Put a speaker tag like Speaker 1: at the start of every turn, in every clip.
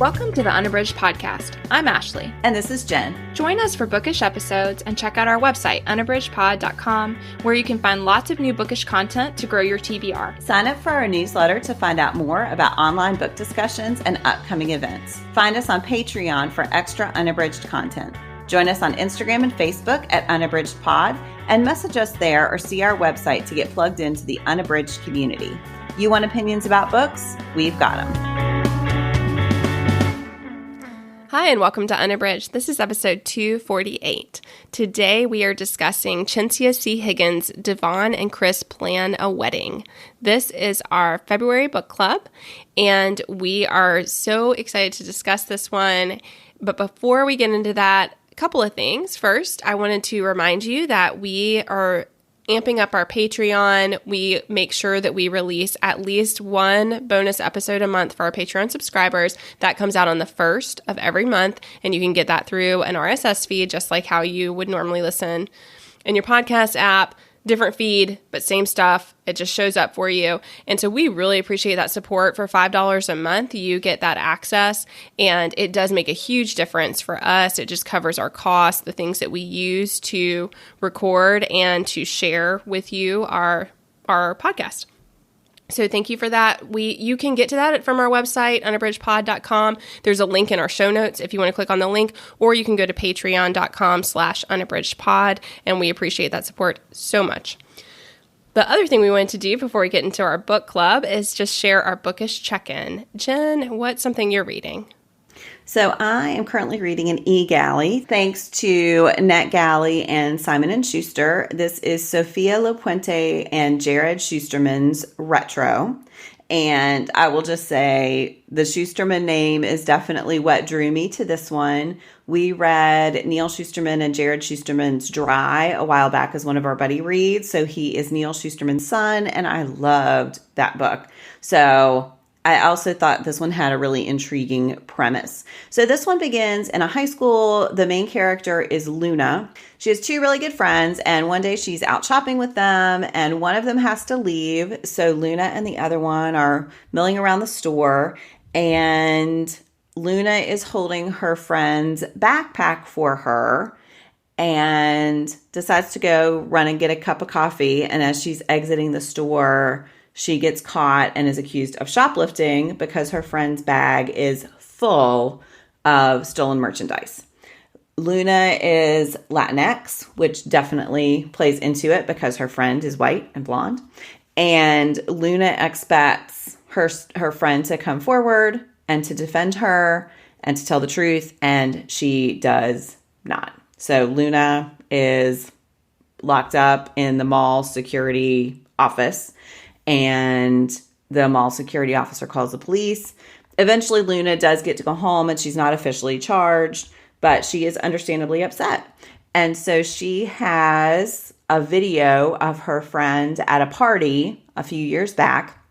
Speaker 1: Welcome to the Unabridged podcast. I'm Ashley.
Speaker 2: And this is Jen.
Speaker 1: Join us for bookish episodes and check out our website, unabridgedpod.com, where you can find lots of new bookish content to grow your TBR.
Speaker 2: Sign up for our newsletter to find out more about online book discussions and upcoming events. Find us on Patreon for extra unabridged content. Join us on Instagram and Facebook at unabridgedpod and message us there or see our website to get plugged into the Unabridged community. You want opinions about books? We've got them.
Speaker 1: Hi, and welcome to Unabridged. This is episode 248. Today we are discussing Chencia C. Higgins' VAUGHN and KRIS Plan a Wedding. This is our February book club, and we are so excited to discuss this one. But before we get into that, a couple of things. First, I wanted to remind you that we are amping up our Patreon. We make sure that we release at least one bonus episode a month for our Patreon subscribers. That comes out on the first of every month, and you can get that through an RSS feed, just like how you would normally listen in your podcast app. Different feed, but same stuff. It just shows up for you. And so we really appreciate that support. For $5 a month, you get that access, and it does make a huge difference for us. It just covers our costs, the things that we use to record and to share with you our podcast. So thank you for that. You can get to that from our website, unabridgedpod.com. There's a link in our show notes if you want to click on the link, or you can go to patreon.com/unabridgedpod, and we appreciate that support so much. The other thing we wanted to do before we get into our book club is just share our bookish check-in. Jen, what's something you're reading?
Speaker 2: So I am currently reading an e-galley, thanks to NetGalley and Simon & Schuster. This is Sophia Lapuente and Jared Schusterman's Retro. And I will just say the Schusterman name is definitely what drew me to this one. We read Neil Schusterman and Jared Schusterman's Dry a while back as one of our buddy reads. So he is Neil Schusterman's son, and I loved that book. So I also thought this one had a really intriguing premise. So this one begins in a high school. The main character is Luna. She has two really good friends, and one day she's out shopping with them, and one of them has to leave. So Luna and the other one are milling around the store, and Luna is holding her friend's backpack for her and decides to go run and get a cup of coffee. And as she's exiting the store, she gets caught and is accused of shoplifting because her friend's bag is full of stolen merchandise. Luna is Latinx, which definitely plays into it because her friend is white and blonde. And Luna expects her friend to come forward and to defend her and to tell the truth, and she does not. So Luna is locked up in the mall security office, and the mall security officer calls the police. Eventually, Luna does get to go home, and she's not officially charged, but she is understandably upset. And so she has a video of her friend at a party a few years back,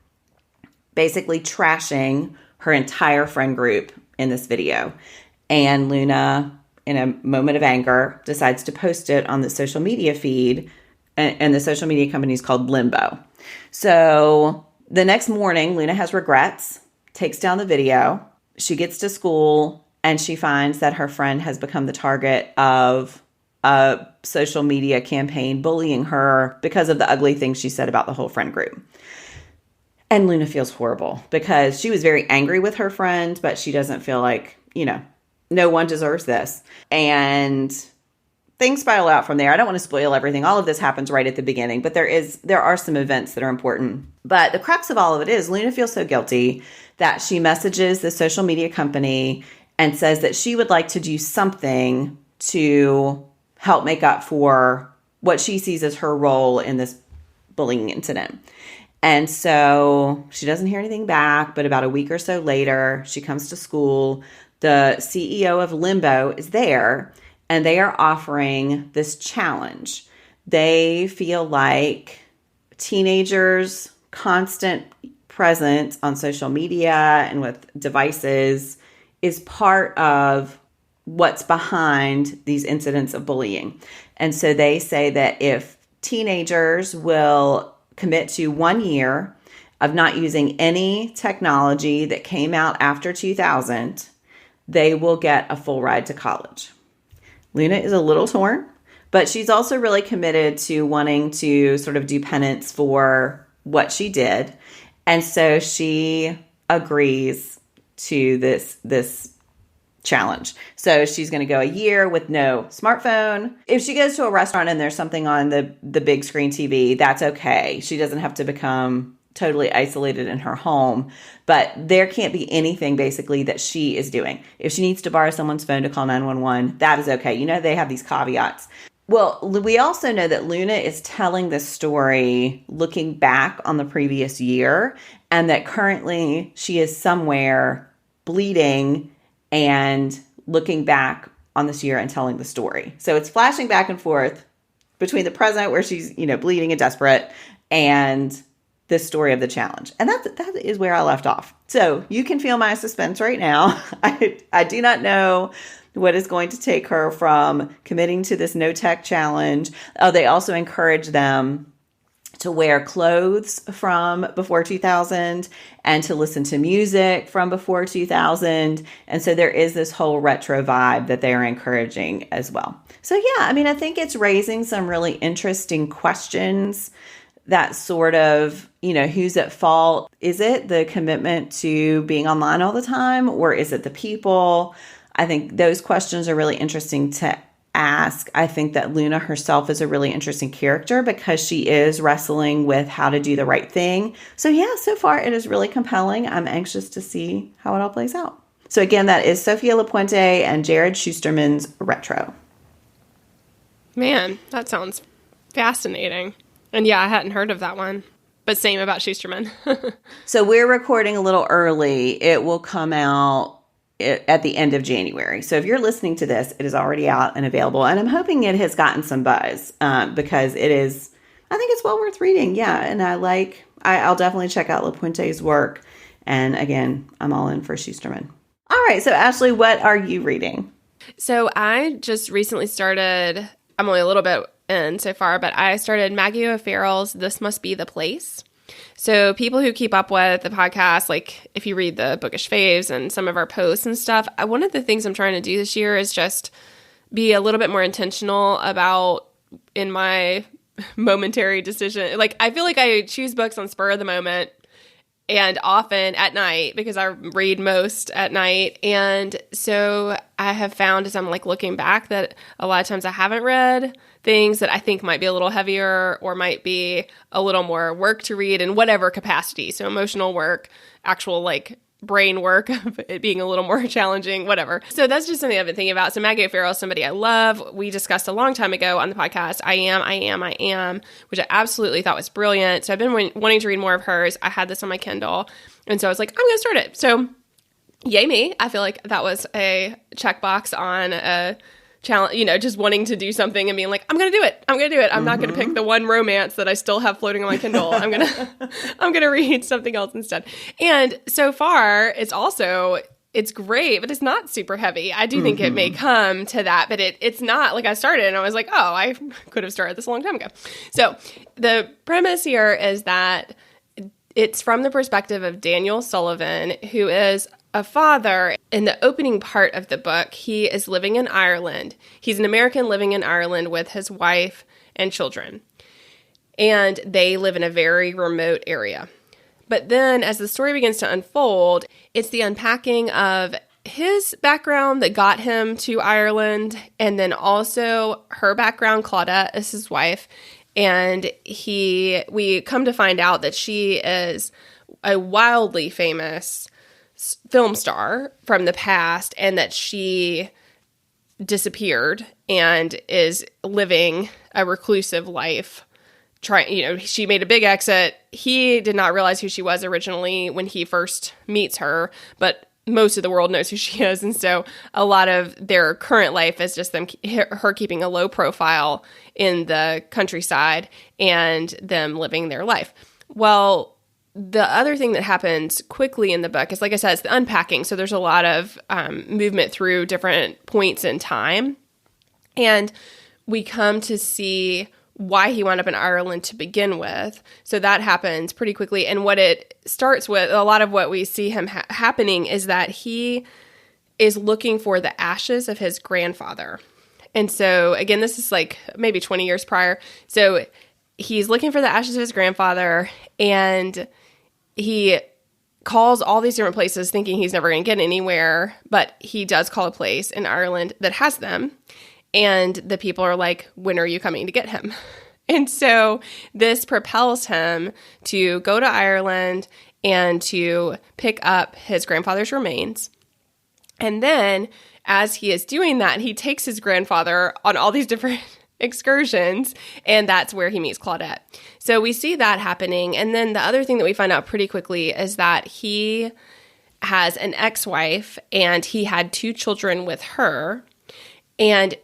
Speaker 2: basically trashing her entire friend group in this video. And Luna, in a moment of anger, decides to post it on the social media feed, and the social media company is called Limbo. So the next morning, Luna has regrets, takes down the video. She gets to school, and she finds that her friend has become the target of a social media campaign bullying her because of the ugly things she said about the whole friend group. And Luna feels horrible because she was very angry with her friend, but she doesn't feel like, no one deserves this. And things spiral out from there. I don't want to spoil everything. All of this happens right at the beginning, but there are some events that are important. But the crux of all of it is Luna feels so guilty that she messages the social media company and says that she would like to do something to help make up for what she sees as her role in this bullying incident. And so she doesn't hear anything back, but about a week or so later, she comes to school. The CEO of Limbo is there, and they are offering this challenge. They feel like teenagers' constant presence on social media and with devices is part of what's behind these incidents of bullying. And so they say that if teenagers will commit to 1 year of not using any technology that came out after 2000 they will get a full ride to college. Luna is a little torn, but she's also really committed to wanting to sort of do penance for what she did. And so she agrees to this challenge. So she's going to go a year with no smartphone. If she goes to a restaurant and there's something on the big screen TV, that's okay. She doesn't have to become totally isolated in her home, but there can't be anything basically that she is doing. If she needs to borrow someone's phone to call 911, that is okay. You know, they have these caveats. Well, we also know that Luna is telling this story looking back on the previous year, and that currently she is somewhere bleeding and looking back on this year and telling the story. So it's flashing back and forth between the present where she's, bleeding and desperate, and this story of the challenge. And that is where I left off. So you can feel my suspense right now. I do not know what is going to take her from committing to this no tech challenge. Oh, they also encourage them to wear clothes from before 2000 and to listen to music from before 2000. And so there is this whole retro vibe that they are encouraging as well. So yeah, I think it's raising some really interesting questions. That sort of, who's at fault? Is it the commitment to being online all the time, or is it the people? I think those questions are really interesting to ask. I think that Luna herself is a really interesting character because she is wrestling with how to do the right thing. So yeah, so far it is really compelling. I'm anxious to see how it all plays out. So again, that is Sophia LaPuente and Jared Schusterman's Retro.
Speaker 1: Man, that sounds fascinating. And yeah, I hadn't heard of that one. But same about Schusterman.
Speaker 2: So we're recording a little early. It will come out at the end of January. So if you're listening to this, it is already out and available. And I'm hoping it has gotten some buzz because I think it's well worth reading. Yeah. And I'll definitely check out LaPuente's work. And again, I'm all in for Schusterman. All right. So Ashley, what are you reading?
Speaker 1: So I just recently started, I'm only a little bit in so far, but I started Maggie O'Farrell's This Must Be the Place. So people who keep up with the podcast, like if you read the Bookish Faves and some of our posts and stuff, one of the things I'm trying to do this year is just be a little bit more intentional about in my momentary decision. Like I feel like I choose books on spur of the moment and often at night because I read most at night. And so I have found as I'm like looking back that a lot of times I haven't read things that I think might be a little heavier or might be a little more work to read in whatever capacity. So emotional work, actual like brain work, it being a little more challenging, whatever. So that's just something I've been thinking about. So Maggie O'Farrell is somebody I love. We discussed a long time ago on the podcast, I Am, which I absolutely thought was brilliant. So I've been wanting to read more of hers. I had this on my Kindle. And so I was like, I'm going to start it. So yay me. I feel like that was a checkbox on a challenge, just wanting to do something and being like, I'm going to do it. I'm not going to pick the one romance that I still have floating on my Kindle. I'm going to read something else instead. And so far it's great, but it's not super heavy. I do think it may come to that, but it's not like I started and I was like, oh, I could have started this a long time ago. So the premise here is that it's from the perspective of Daniel Sullivan, who is a father. In the opening part of the book, he is living in Ireland. He's an American living in Ireland with his wife and children. And they live in a very remote area. But then as the story begins to unfold, it's the unpacking of his background that got him to Ireland, and then also her background. Claudette is his wife. And we come to find out that she is a wildly famous film star from the past, and that she disappeared and is living a reclusive life. She made a big exit. He did not realize who she was originally when he first meets her, but most of the world knows who she is. And so a lot of their current life is just her keeping a low profile in the countryside and them living their life. Well, the other thing that happens quickly in the book is, like I said, it's the unpacking. So there's a lot of movement through different points in time. And we come to see why he wound up in Ireland to begin with. So that happens pretty quickly. And what it starts with, a lot of what we see him happening is that he is looking for the ashes of his grandfather. And so, again, this is like maybe 20 years prior. So he's looking for the ashes of his grandfather, and he calls all these different places thinking he's never going to get anywhere, but he does call a place in Ireland that has them. And the people are like, when are you coming to get him? And so this propels him to go to Ireland and to pick up his grandfather's remains. And then as he is doing that, he takes his grandfather on all these different excursions, and that's where he meets Claudette. So we see that happening. And then the other thing that we find out pretty quickly is that he has an ex-wife, and he had 2 children with her. And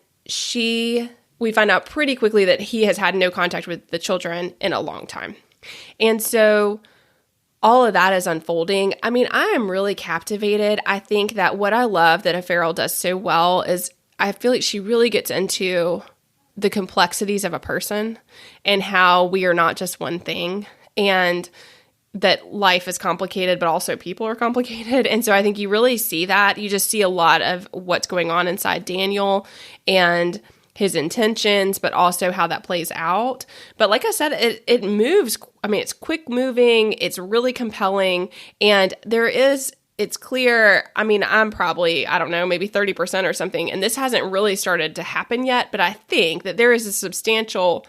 Speaker 1: we find out pretty quickly that he has had no contact with the children in a long time. And so all of that is unfolding. I mean, I am really captivated. I think that what I love that Farrell does so well is I feel like she really gets into the complexities of a person and how we are not just one thing, and that life is complicated, but also people are complicated. And so I think you really see that. You just see a lot of what's going on inside Daniel and his intentions, but also how that plays out. But like I said, it moves. I mean, it's quick moving. It's really compelling. And it's clear. I mean, I'm probably, I don't know, maybe 30% or something. And this hasn't really started to happen yet. But I think that there is a substantial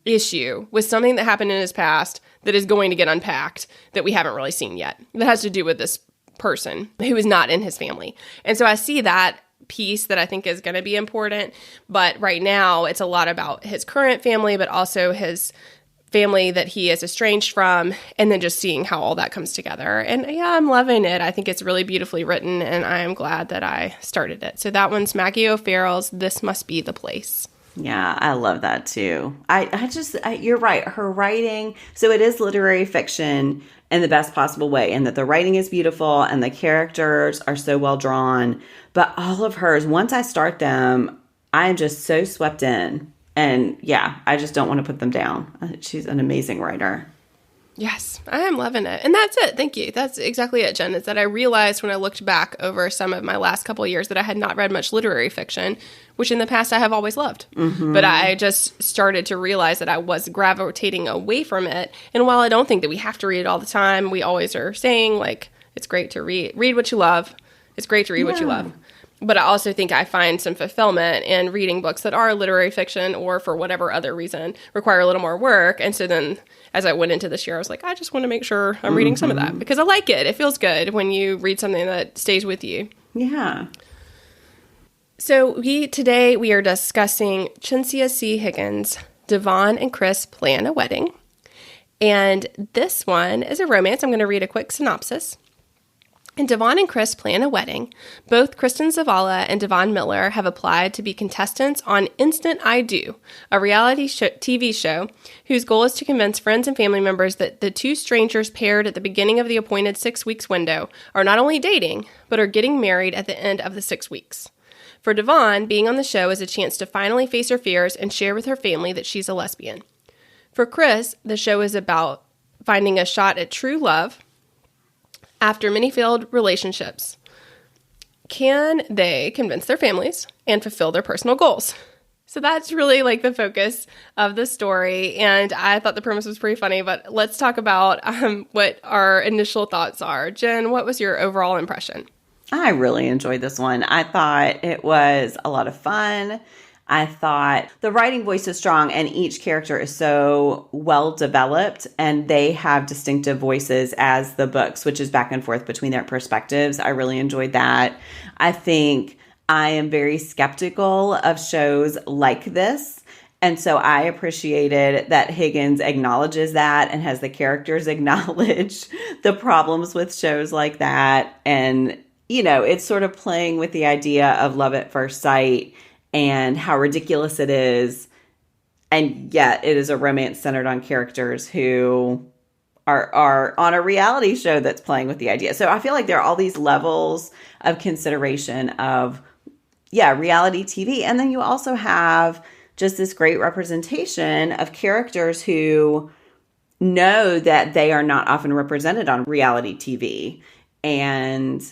Speaker 1: issue with something that happened in his past that is going to get unpacked that we haven't really seen yet. That has to do with this person who is not in his family. And so I see that piece that I think is going to be important. But right now, it's a lot about his current family, but also his family that he is estranged from, and then just seeing how all that comes together. And yeah, I'm loving it. I think it's really beautifully written, and I am glad that I started it. So that one's Maggie O'Farrell's This Must Be the Place.
Speaker 2: Yeah, I love that too. You're right. Her writing, so it is literary fiction in the best possible way, and that the writing is beautiful and the characters are so well drawn. But all of hers, once I start them, I am just so swept in. And yeah, I just don't want to put them down. She's an amazing writer.
Speaker 1: Yes, I am loving it. And that's it. Thank you. That's exactly it, Jen. Is that I realized when I looked back over some of my last couple of years that I had not read much literary fiction, which in the past I have always loved. Mm-hmm. But I just started to realize that I was gravitating away from it. And while I don't think that we have to read it all the time, we always are saying, like, it's great to read what you love. It's great to read what you love. But I also think I find some fulfillment in reading books that are literary fiction or for whatever other reason require a little more work. And so then as I went into this year, I was like, I just want to make sure I'm reading some of that because I like it. It feels good when you read something that stays with you.
Speaker 2: Yeah.
Speaker 1: So today we are discussing Chencia C. Higgins, Devon and KRIS Plan a Wedding. And this one is a romance. I'm going to read a quick synopsis. In Devon and KRIS Plan a Wedding, both Kristen Zavala and Devon Miller have applied to be contestants on Instant I Do, a reality TV show whose goal is to convince friends and family members that the 2 strangers paired at the beginning of the appointed 6 weeks window are not only dating, but are getting married at the end of the 6 weeks. For Devon, being on the show is a chance to finally face her fears and share with her family that she's a lesbian. For KRIS, the show is about finding a shot at true love after many failed relationships. Can they convince their families and fulfill their personal goals? So that's really like the focus of the story. And I thought the premise was pretty funny, but let's talk about what our initial thoughts are. Jen, what was your overall impression?
Speaker 2: I really enjoyed this one. I thought it was a lot of fun. I thought the writing voice is strong and each character is so well developed and they have distinctive voices as the book switches back and forth between their perspectives. I really enjoyed that. I think I am very skeptical of shows like this. And so I appreciated that Higgins acknowledges that and has the characters acknowledge the problems with shows like that. And, you know, it's sort of playing with the idea of love at first sight and how ridiculous it is. And yet it is a romance centered on characters who are on a reality show that's playing with the idea. So I feel like there are all these levels of consideration of, reality TV. And then you also have just this great representation of characters who know that they are not often represented on reality TV. And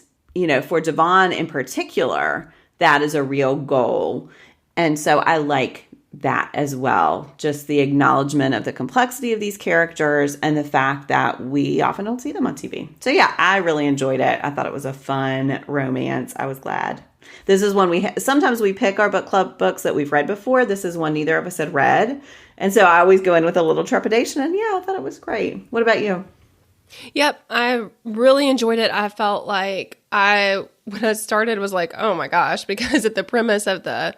Speaker 2: for Devon in particular, that is a real goal. And so I like that as well. Just the acknowledgement of the complexity of these characters and the fact that we often don't see them on TV. So yeah, I really enjoyed it. I thought it was a fun romance. I was glad. This is one sometimes we pick our book club books that we've read before. This is one neither of us had read. And so I always go in with a little trepidation. And yeah, I thought it was great. What about you?
Speaker 1: Yep, I really enjoyed it. I felt like when I started, was like, oh my gosh, because of the premise of the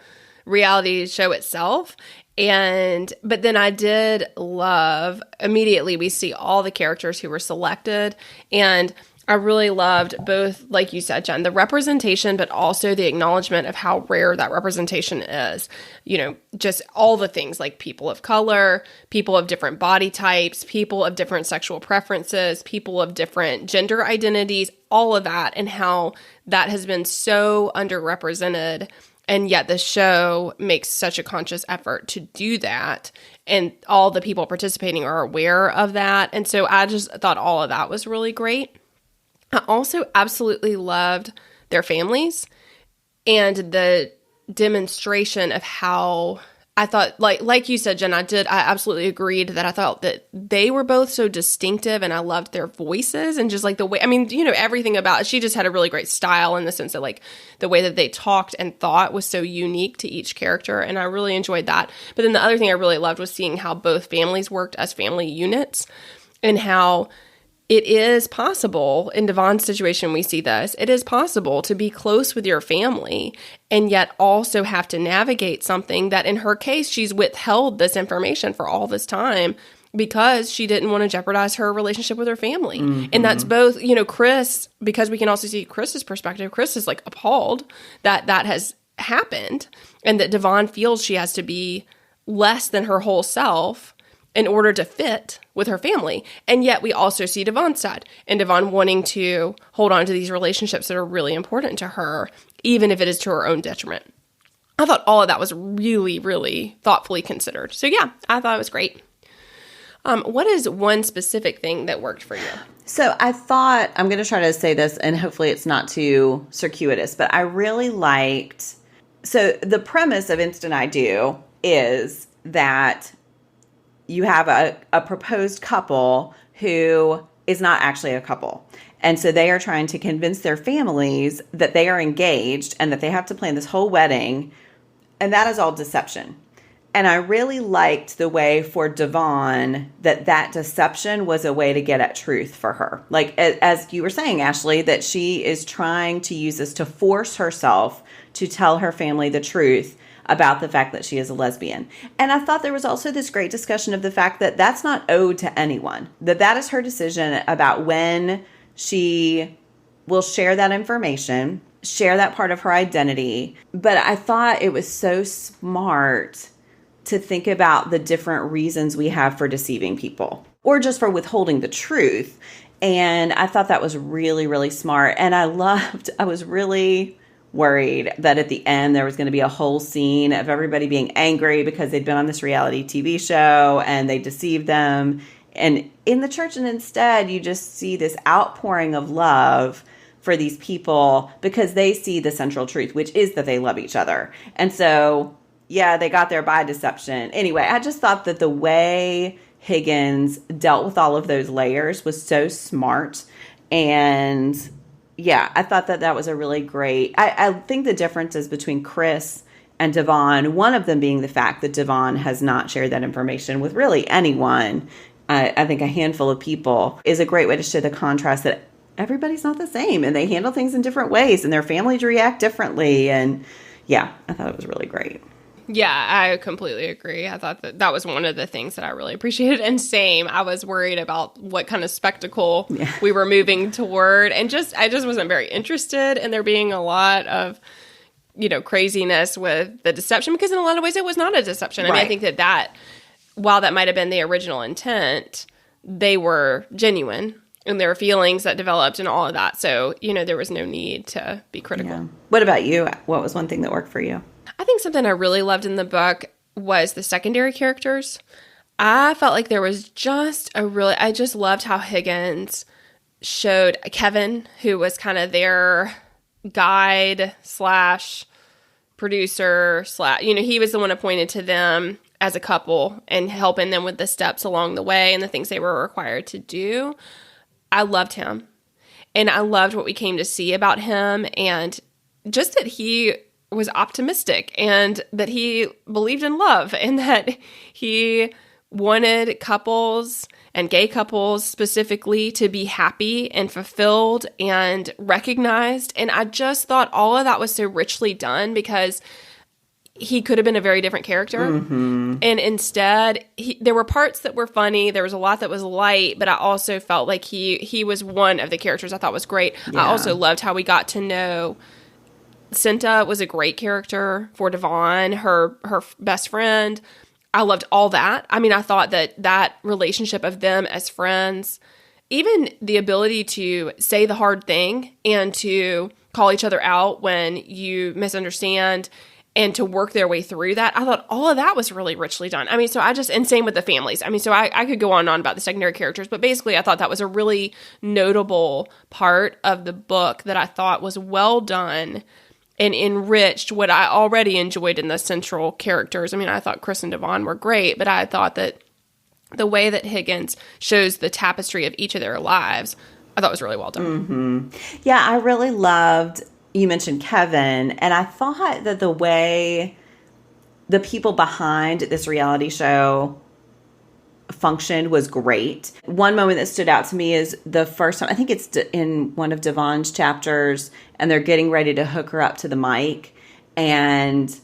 Speaker 1: reality show itself. But then I did love, immediately we see all the characters who were selected, and I really loved both, like you said, Jen, the representation, but also the acknowledgement of how rare that representation is. Just all the things like people of color, people of different body types, people of different sexual preferences, people of different gender identities, all of that, and how that has been so underrepresented. And yet the show makes such a conscious effort to do that. And all the people participating are aware of that. And so I just thought all of that was really great. I also absolutely loved their families and the demonstration of how I thought, like you said, Jen, I absolutely agreed that I thought that they were both so distinctive, and I loved their voices and just like the way, everything about it. She just had a really great style in the sense that like the way that they talked and thought was so unique to each character, and I really enjoyed that. But then the other thing I really loved was seeing how both families worked as family units, and how it is possible, in Devon's situation we see this, it is possible to be close with your family and yet also have to navigate something that in her case, she's withheld this information for all this time because she didn't want to jeopardize her relationship with her family. Mm-hmm. And that's both, KRIS, because we can also see KRIS's perspective. KRIS is like appalled that that has happened and that Devon feels she has to be less than her whole self in order to fit with her family. And yet we also see Devon's side, and Devon wanting to hold on to these relationships that are really important to her, even if it is to her own detriment. I thought all of that was really, really thoughtfully considered. So yeah, I thought it was great. What is one specific thing that worked for you?
Speaker 2: So I thought, I'm going to try to say this, and hopefully it's not too circuitous, but I really liked, so the premise of Instant I Do is that you have a proposed couple who is not actually a couple. And so they are trying to convince their families that they are engaged and that they have to plan this whole wedding. And that is all deception. And I really liked the way for Devon that deception was a way to get at truth for her. Like, as you were saying, Ashley, that she is trying to use this to force herself to tell her family the truth about the fact that she is a lesbian. And I thought there was also this great discussion of the fact that that's not owed to anyone, that is her decision about when she will share that information, share that part of her identity. But I thought it was so smart to think about the different reasons we have for deceiving people or just for withholding the truth. And I thought that was really, really smart. And I was really worried that at the end there was going to be a whole scene of everybody being angry because they'd been on this reality TV show and they deceived them. And in the church, and instead you just see this outpouring of love for these people because they see the central truth, which is that they love each other. And so, yeah, they got there by deception. Anyway, I just thought that the way Higgins dealt with all of those layers was so smart. And yeah, I thought that was a really great, I think the differences between KRIS and Devon, one of them being the fact that Devon has not shared that information with really anyone, I think a handful of people, is a great way to show the contrast that everybody's not the same and they handle things in different ways and their families react differently. And yeah, I thought it was really great.
Speaker 1: Yeah, I completely agree. I thought that was one of the things that I really appreciated. And same, I was worried about what kind of spectacle we were moving toward. And I just wasn't very interested in there being a lot of, craziness with the deception, because in a lot of ways it was not a deception. Right. I mean, I think that while that might have been the original intent, they were genuine and there were feelings that developed and all of that. So, there was no need to be critical.
Speaker 2: Yeah. What about you? What was one thing that worked for you?
Speaker 1: I think something I really loved in the book was the secondary characters. I felt like there was I just loved how Higgins showed Kevin, who was kind of their guide slash producer slash, he was the one appointed to them as a couple and helping them with the steps along the way and the things they were required to do. I loved him. And I loved what we came to see about him, and just that he was optimistic and that he believed in love and that he wanted couples and gay couples specifically to be happy and fulfilled and recognized. And I just thought all of that was so richly done because he could have been a very different character. Mm-hmm. And instead, there were parts that were funny. There was a lot that was light, but I also felt like he was one of the characters I thought was great. Yeah. I also loved how we got to know Cinta was a great character for Devon, her best friend. I loved all that. I mean, I thought that relationship of them as friends, even the ability to say the hard thing and to call each other out when you misunderstand and to work their way through that, I thought all of that was really richly done. I mean, and same with the families. I mean, so I could go on and on about the secondary characters, but basically I thought that was a really notable part of the book that I thought was well done and enriched what I already enjoyed in the central characters. I mean, I thought KRIS and Devon were great, but I thought that the way that Higgins shows the tapestry of each of their lives, I thought was really well done.
Speaker 2: Mm-hmm. Yeah, I really loved, you mentioned Kevin, and I thought that the way the people behind this reality show functioned was great. One moment that stood out to me is the first time, I think it's in one of Devon's chapters, and they're getting ready to hook her up to the mic, and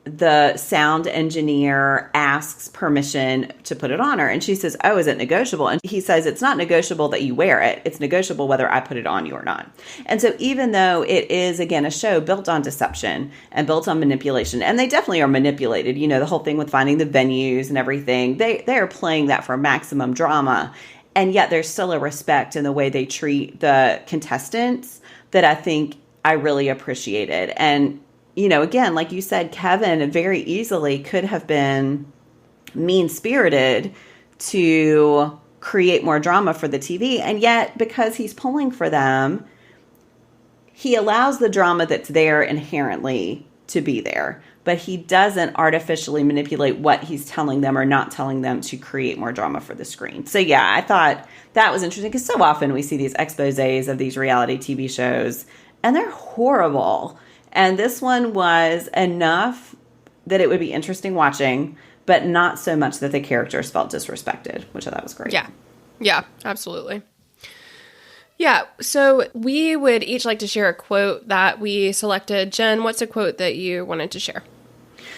Speaker 2: the sound engineer asks permission to put it on her, and she says, "Oh, is it negotiable?" And he says, "It's not negotiable that you wear it. It's negotiable whether I put it on you or not." And so even though it is, again, a show built on deception and built on manipulation, and they definitely are manipulated, the whole thing with finding the venues and everything, they are playing that for maximum drama, and yet there's still a respect in the way they treat the contestants that I think I really appreciated. And again, like you said, Kevin very easily could have been mean-spirited to create more drama for the TV. And yet, because he's pulling for them, he allows the drama that's there inherently to be there. But he doesn't artificially manipulate what he's telling them or not telling them to create more drama for the screen. So yeah, I thought that was interesting because so often we see these exposés of these reality TV shows, and they're horrible. And this one was enough that it would be interesting watching, but not so much that the characters felt disrespected, which I thought was great.
Speaker 1: Yeah, absolutely. Yeah, so we would each like to share a quote that we selected. Jen, what's a quote that you wanted to share?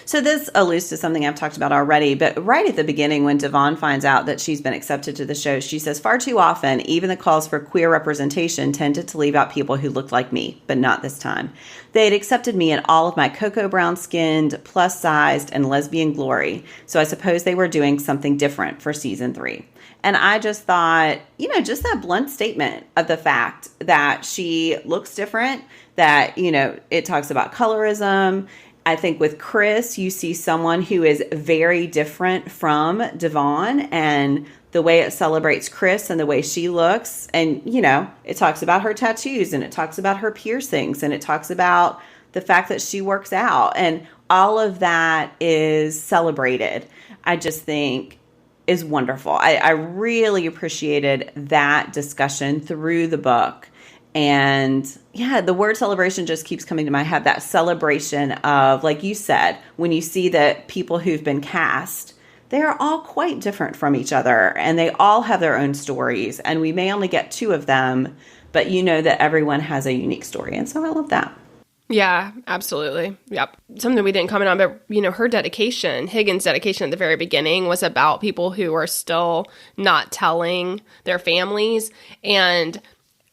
Speaker 2: So this alludes to something I've talked about already, but right at the beginning when Devon finds out that she's been accepted to the show, she says, "Far too often, even the calls for queer representation tended to leave out people who looked like me, but not this time. They had accepted me in all of my cocoa brown-skinned, plus-sized, and lesbian glory, so I suppose they were doing something different for season 3. And I just thought, just that blunt statement of the fact that she looks different, that, it talks about colorism. I think with KRIS, you see someone who is very different from Devon, and the way it celebrates KRIS and the way she looks. And, it talks about her tattoos, and it talks about her piercings, and it talks about the fact that she works out, and all of that is celebrated. I just think is wonderful. I really appreciated that discussion through the book. And yeah, the word celebration just keeps coming to my head. That celebration of, like you said, when you see that people who've been cast, they are all quite different from each other, and they all have their own stories, and we may only get 2 of them, but that everyone has a unique story. And so I love that.
Speaker 1: Yeah, absolutely. Yep. Something we didn't comment on, but, her dedication, Higgins' dedication at the very beginning was about people who are still not telling their families, and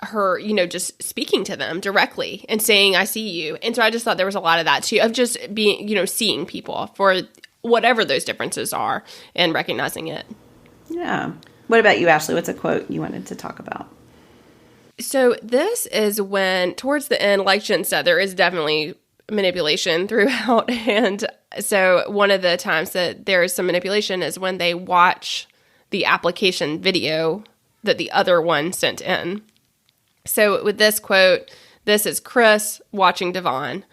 Speaker 1: her, just speaking to them directly and saying, "I see you." And so I just thought there was a lot of that too, of just being, seeing people for whatever those differences are and recognizing it.
Speaker 2: Yeah. What about you, Ashley? What's a quote you wanted to talk about?
Speaker 1: So this is when, towards the end, like Jen said, there is definitely manipulation throughout. And so one of the times that there is some manipulation is when they watch the application video that the other one sent in. So with this quote, This is Kris watching Devon,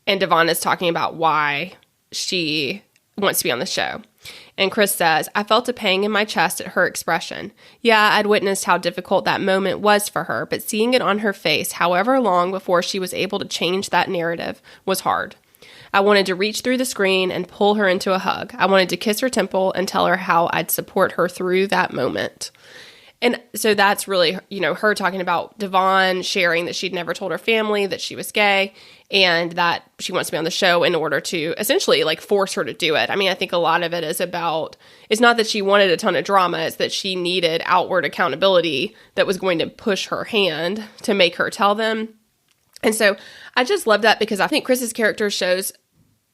Speaker 1: and Devon is talking about why she wants to be on the show. And Kris says, I felt a pang in my chest at her expression. Yeah, I'd witnessed how difficult that moment was for her, but seeing it on her face, however long before she was able to change that narrative, was hard. I wanted to reach through the screen and pull her into a hug. I wanted to kiss her temple and tell her how I'd support her through that moment. And so that's really, her talking about Devon sharing that she'd never told her family that she was gay and that she wants to be on the show in order to essentially force her to do it. I mean, I think a lot of it is about, it's not that she wanted a ton of drama, it's that she needed outward accountability that was going to push her hand to make her tell them. And so I just love that because I think Kris's character shows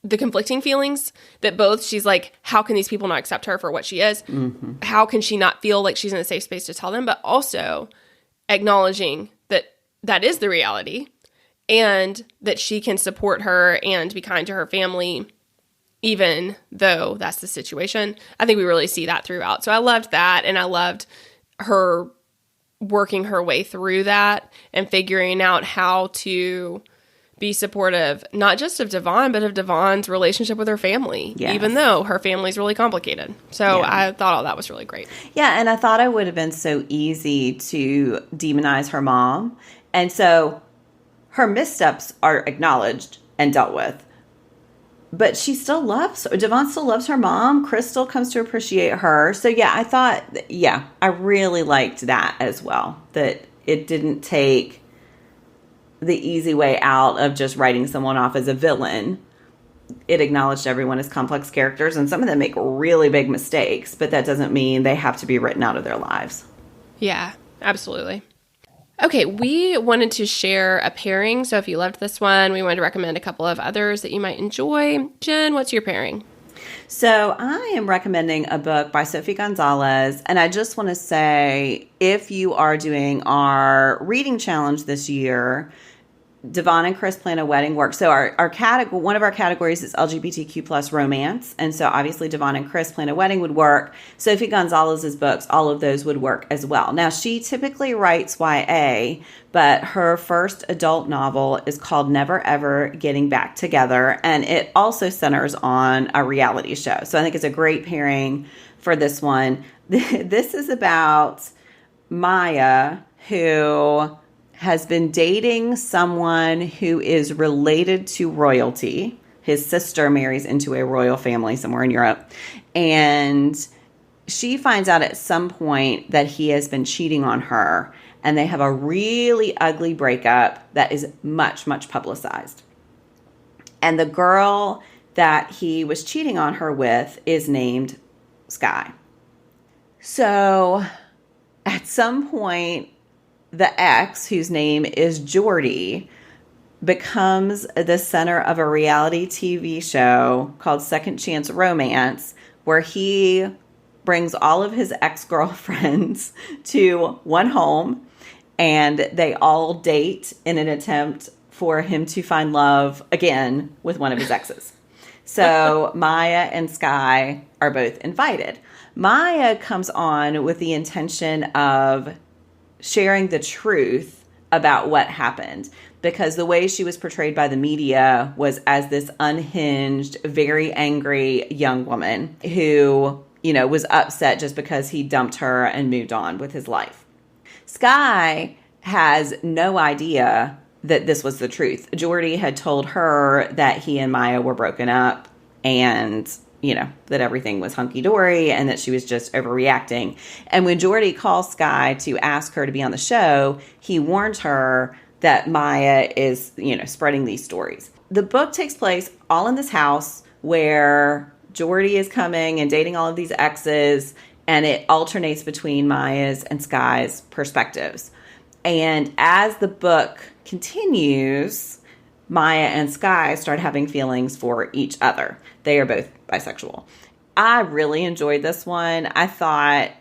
Speaker 1: the conflicting feelings that both she's like, how can these people not accept her for what she is? Mm-hmm. How can she not feel like she's in a safe space to tell them? But also acknowledging that that is the reality and that she can support her and be kind to her family, even though that's the situation. I think we really see that throughout. So I loved that. And I loved her working her way through that and figuring out how to be supportive, not just of Devon, but of Devon's relationship with her family, even though her family's really complicated. So I thought all that was really great.
Speaker 2: Yeah, and I thought it would have been so easy to demonize her mom. And so her missteps are acknowledged and dealt with. But she still Devon still loves her mom. Kris still comes to appreciate her. So I thought, I really liked that as well. That it didn't take the easy way out of just writing someone off as a villain. It acknowledged everyone as complex characters, and some of them make really big mistakes, but that doesn't mean they have to be written out of their lives.
Speaker 1: Yeah, absolutely. Okay, we wanted to share a pairing, so if you loved this one, we wanted to recommend a couple of others that you might enjoy. Jen, what's your pairing?
Speaker 2: So I am recommending a book by Sophie Gonzalez, and I just want to say, if you are doing our reading challenge this year, Devon and Kris Plan a Wedding works. So our category, one of our categories is LGBTQ plus romance, and so obviously Devon and Kris Plan a Wedding would work. Sophie Gonzalez's books, all of those would work as well. Now, she typically writes YA, but her first adult novel is called Never Ever Getting Back Together, and it also centers on a reality show. So I think it's a great pairing for this one. This is about Maya, who has been dating someone who is related to royalty. His sister marries into a royal family somewhere in Europe. And she finds out at some point that he has been cheating on her. And they have a really ugly breakup that is much, much publicized. And the girl that he was cheating on her with is named Sky. So at some point, the ex, whose name is Jordy, becomes the center of a reality TV show called Second Chance Romance, where he brings all of his ex-girlfriends to one home, and they all date in an attempt for him to find love again with one of his exes. So Maya and Sky are both invited. Maya comes on with the intention of sharing the truth about what happened, because the way she was portrayed by the media was as this unhinged, very angry young woman who, was upset just because he dumped her and moved on with his life. Sky has no idea that this was the truth. Jordy had told her that he and Maya were broken up and that everything was hunky-dory and that she was just overreacting. And when Jordy calls Sky to ask her to be on the show, he warns her that Maya is, spreading these stories. The book takes place all in this house where Jordy is coming and dating all of these exes, and it alternates between Maya's and Sky's perspectives. And as the book continues, Maya and Sky start having feelings for each other. They are both bisexual. I really enjoyed this one. I thought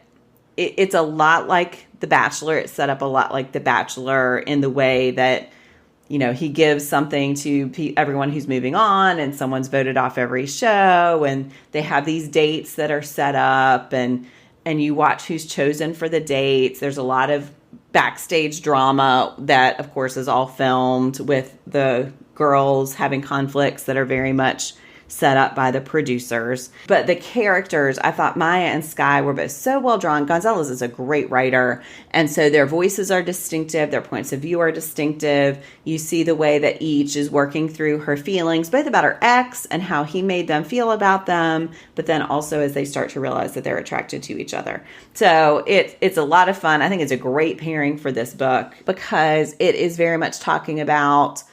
Speaker 2: it's a lot like The Bachelor. It's set up a lot like The Bachelor in the way that, he gives something to everyone who's moving on, and someone's voted off every show, and they have these dates that are set up, and you watch who's chosen for the dates. There's a lot of backstage drama that, of course, is all filmed with the girls having conflicts that are very much set up by the producers. But the characters, I thought Maya and Sky were both so well drawn. Gonzalez is a great writer. And so their voices are distinctive. Their points of view are distinctive. You see the way that each is working through her feelings, both about her ex and how he made them feel about them, but then also as they start to realize that they're attracted to each other. So it's a lot of fun. I think it's a great pairing for this book because it is very much talking about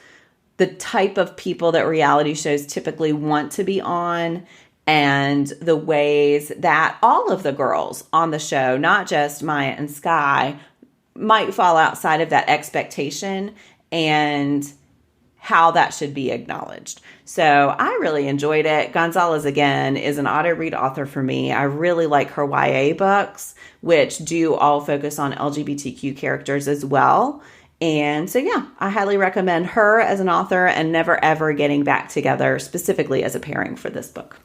Speaker 2: the type of people that reality shows typically want to be on and the ways that all of the girls on the show, not just Maya and Sky, might fall outside of that expectation and how that should be acknowledged. So I really enjoyed it. Gonzalez, again, is an auto-read author for me. I really like her YA books, which do all focus on LGBTQ characters as well. And so, yeah, I highly recommend her as an author and Never Ever getting back together specifically as a pairing for this book.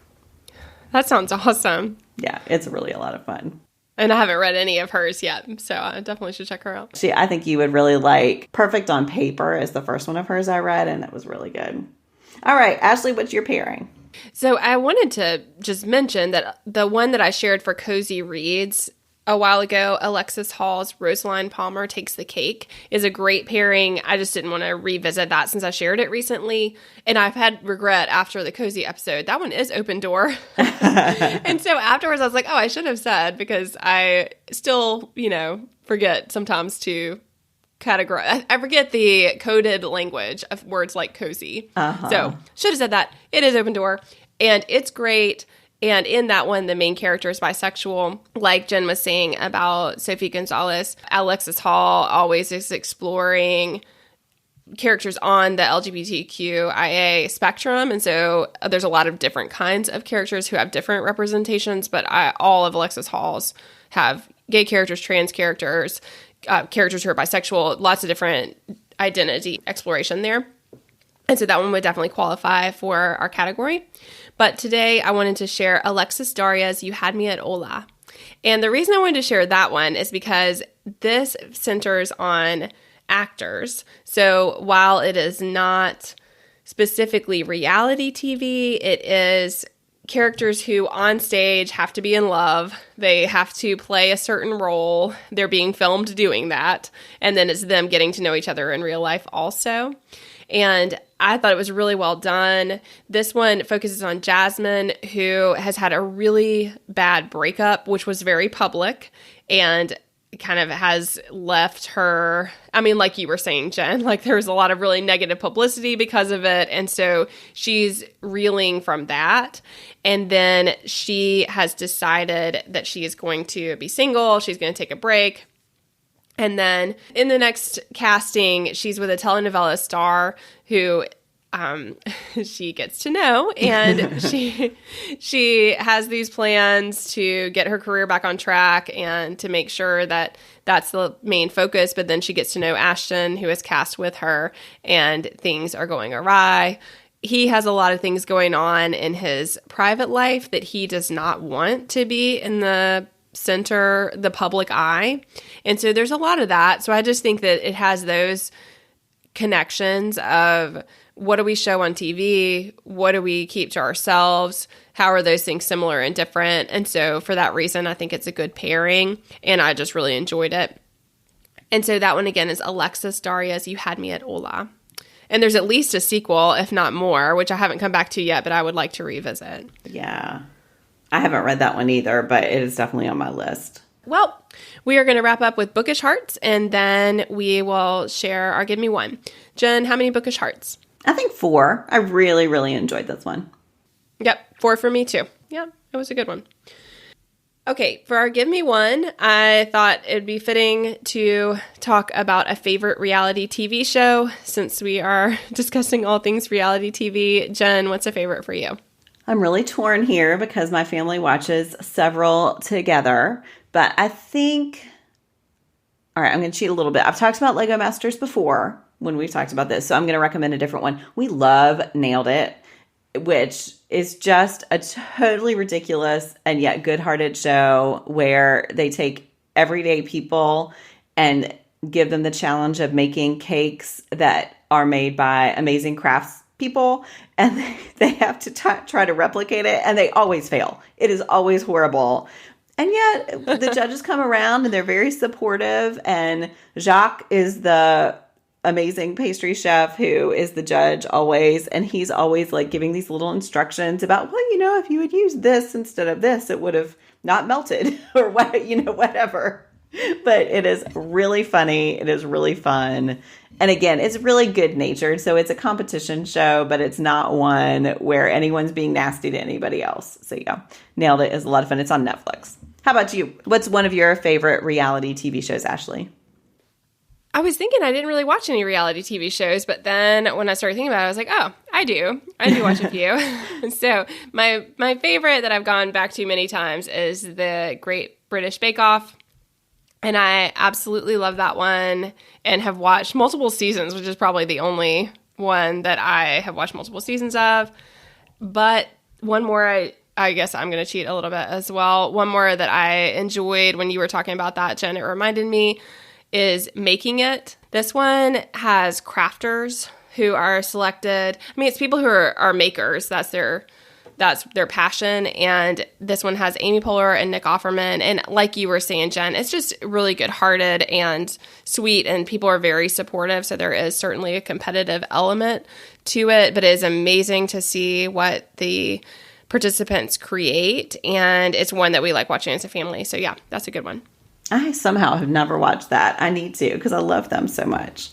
Speaker 1: That sounds awesome.
Speaker 2: Yeah, it's really a lot of fun.
Speaker 1: And I haven't read any of hers yet, so I definitely should check her out.
Speaker 2: I think you would really like Perfect on Paper is the first one of hers I read, and it was really good. All right, Ashley, what's your pairing?
Speaker 1: So I wanted to just mention that the one that I shared for Cozy Reads a while ago, Alexis Hall's Rosaline Palmer Takes the Cake, is a great pairing. I just didn't want to revisit that since I shared it recently. And I've had regret after the Cozy episode. That one is Open Door. And so afterwards I was like, oh, I should have said, because I still, forget sometimes to categorize. I forget the coded language of words like cozy. So should have said that. It is Open Door. And it's great. And in that one, the main character is bisexual. Like Jen was saying about Sophie Gonzalez, Alexis Hall always is exploring characters on the LGBTQIA spectrum. And so there's a lot of different kinds of characters who have different representations, but all of Alexis Hall's have gay characters, trans characters, characters who are bisexual, lots of different identity exploration there. And so that one would definitely qualify for our category. But today I wanted to share Alexis Daria's You Had Me at Hola. And the reason I wanted to share that one is because this centers on actors. So while it is not specifically reality TV, it is characters who on stage have to be in love. They have to play a certain role. They're being filmed doing that. And then it's them getting to know each other in real life also. And I thought it was really well done. This one focuses on Jasmine, who has had a really bad breakup, which was very public, and kind of has left her, like you were saying, Jen, like there was a lot of really negative publicity because of it. And so she's reeling from that. And then she has decided that she is going to be single. She's going to take a break. And then in the next casting, she's with a telenovela star who she gets to know, and she has these plans to get her career back on track and to make sure that that's the main focus. But then she gets to know Ashton, who is cast with her, and things are going awry. He has a lot of things going on in his private life that he does not want to be in the center, the public eye. And so there's a lot of that. So I just think that it has those connections of what do we show on TV? What do we keep to ourselves? How are those things similar and different? And so for that reason, I think it's a good pairing, and I just really enjoyed it. And so that one again is Alexis Daria's You Had Me at Hola. And there's at least a sequel, if not more, which I haven't come back to yet, but I would like to revisit.
Speaker 2: Yeah. I haven't read that one either, but it is definitely on my list.
Speaker 1: Well, we are going to wrap up with Bookish Hearts, and then we will share our Give Me One. Jen, how many Bookish Hearts?
Speaker 2: I think 4. I really, really enjoyed this one.
Speaker 1: Yep, 4 for me too. Yeah, it was a good one. Okay, for our Give Me One, I thought it would be fitting to talk about a favorite reality TV show since we are discussing all things reality TV. Jen, what's a favorite for you?
Speaker 2: I'm really torn here because my family watches several together, but I think, all right, I'm going to cheat a little bit. I've talked about Lego Masters before when we've talked about this, so I'm going to recommend a different one. We love Nailed It, which is just a totally ridiculous and yet good-hearted show where they take everyday people and give them the challenge of making cakes that are made by amazing crafts people, and they have to try to replicate it, and they always fail. It is always horrible. And yet the judges come around and they're very supportive, and Jacques is the amazing pastry chef who is the judge always, and he's always like giving these little instructions about, well, if you had used this instead of this, it would have not melted or what, whatever. But it is really funny. It is really fun. And again, it's really good natured. So it's a competition show, but it's not one where anyone's being nasty to anybody else. So yeah, nailed it. It's a lot of fun. It's on Netflix. How about you? What's one of your favorite reality TV shows, Ashley?
Speaker 1: I was thinking I didn't really watch any reality TV shows, but then when I started thinking about it, I was like, oh, I do watch a few. So my favorite that I've gone back to many times is the Great British Bake Off. And I absolutely love that one and have watched multiple seasons, which is probably the only one that I have watched multiple seasons of. But one more, I guess I'm going to cheat a little bit as well. One more that I enjoyed when you were talking about that, Jen, it reminded me, is Making It. This one has crafters who are selected. I mean, it's people who are makers. That's their passion. And this one has Amy Poehler and Nick Offerman. And like you were saying, Jen, it's just really good-hearted and sweet, and people are very supportive. So there is certainly a competitive element to it, but it is amazing to see what the participants create. And it's one that we like watching as a family. So yeah, that's a good one.
Speaker 2: I somehow have never watched that. I need to, because I love them so much.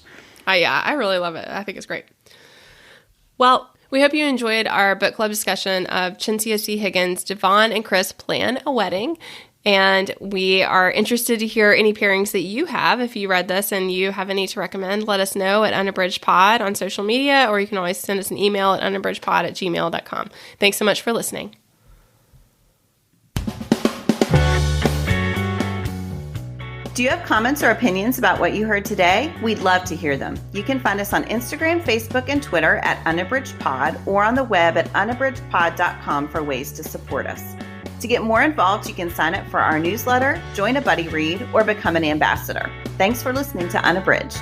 Speaker 1: Yeah, I really love it. I think it's great. Well, we hope you enjoyed our book club discussion of Chencia C. Higgins' Devon and KRIS Plan a Wedding. And we are interested to hear any pairings that you have. If you read this and you have any to recommend, let us know at unabridgedpod on social media, or you can always send us an email at unabridgedpod@gmail.com. Thanks so much for listening.
Speaker 2: Do you have comments or opinions about what you heard today? We'd love to hear them. You can find us on Instagram, Facebook, and Twitter at unabridgedpod, or on the web at unabridgedpod.com for ways to support us. To get more involved, you can sign up for our newsletter, join a buddy read, or become an ambassador. Thanks for listening to Unabridged.